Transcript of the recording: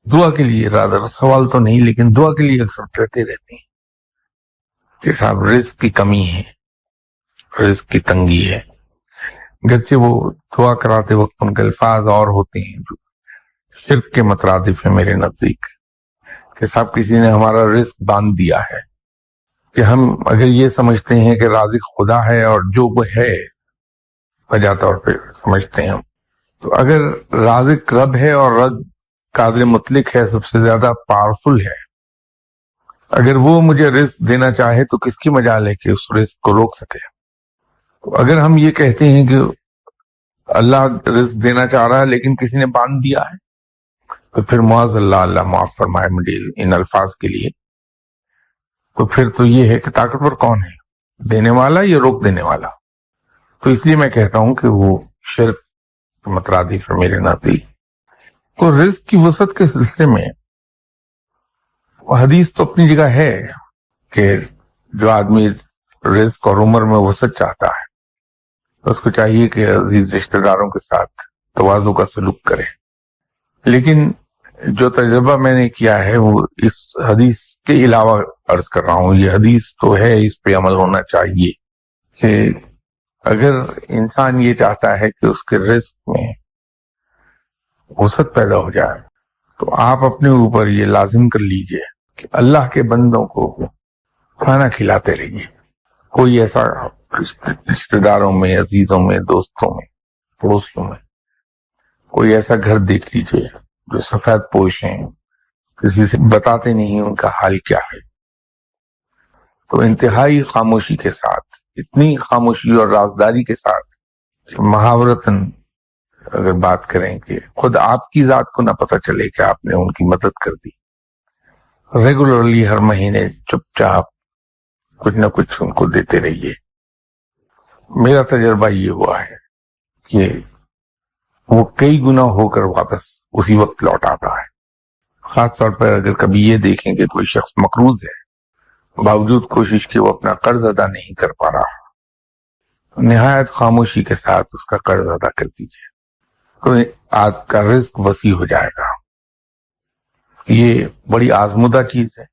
دعا کے لیے رادر سوال تو نہیں لیکن دعا کے لیے اکثر کہتے رہتے ہیں کہ صاحب رزق کی کمی ہے، رزق کی تنگی ہے، گرچہ وہ دعا کراتے وقت ان کے الفاظ اور ہوتے ہیں جو شرک کے مترادف ہیں میرے نزدیک، کہ صاحب کسی نے ہمارا رزق باندھ دیا ہے، کہ ہم اگر یہ سمجھتے ہیں کہ رازق خدا ہے اور جو وہ ہے وجہ طور پہ سمجھتے ہیں ہم، تو اگر رازق رب ہے اور رب قادر مطلق ہے، سب سے زیادہ پاورفل ہے، اگر وہ مجھے رزق دینا چاہے تو کس کی مجال ہے کہ اس رزق کو روک سکے؟ تو اگر ہم یہ کہتے ہیں کہ اللہ رزق دینا چاہ رہا ہے لیکن کسی نے باندھ دیا ہے، تو پھر معاذ اللہ، اللہ معاف فرمائے مجھے ان الفاظ کے لیے، تو پھر تو یہ ہے کہ طاقتور کون ہے، دینے والا یا روک دینے والا؟ تو اس لیے میں کہتا ہوں کہ وہ شرک مترادف ہے میرے نزدیک۔ تو رزق کی وسعت کے سلسلے میں حدیث تو اپنی جگہ ہے کہ جو آدمی رزق اور عمر میں وسعت چاہتا ہے اس کو چاہیے کہ عزیز رشتہ داروں کے ساتھ تواضع کا سلوک کرے، لیکن جو تجربہ میں نے کیا ہے وہ اس حدیث کے علاوہ عرض کر رہا ہوں۔ یہ حدیث تو ہے، اس پہ عمل ہونا چاہیے کہ اگر انسان یہ چاہتا ہے کہ اس کے رزق میں وسعت پیدا ہو جائے تو آپ اپنے اوپر یہ لازم کر لیجئے کہ اللہ کے بندوں کو کھانا کھلاتے رہیے۔ کوئی ایسا رشتہ داروں میں، عزیزوں میں، دوستوں میں، پڑوسیوں میں کوئی ایسا گھر دیکھ لیجئے جو سفید پوش ہیں، کسی سے بتاتے نہیں ان کا حال کیا ہے، تو انتہائی خاموشی کے ساتھ، اتنی خاموشی اور رازداری کے ساتھ محاورتاً اگر بات کریں کہ خود آپ کی ذات کو نہ پتہ چلے کہ آپ نے ان کی مدد کر دی، ریگولرلی ہر مہینے چپ چاپ کچھ نہ کچھ ان کو دیتے رہیے۔ میرا تجربہ یہ ہوا ہے کہ وہ کئی گنا ہو کر واپس اسی وقت لوٹ آتا ہے، خاص طور پر اگر کبھی یہ دیکھیں کہ کوئی شخص مقروض ہے، باوجود کوشش کے وہ اپنا قرض ادا نہیں کر پا رہا، نہایت خاموشی کے ساتھ اس کا قرض ادا کر دیجیے، تو آپ کا رزق وسیع ہو جائے گا۔ یہ بڑی آزمودہ چیز ہے،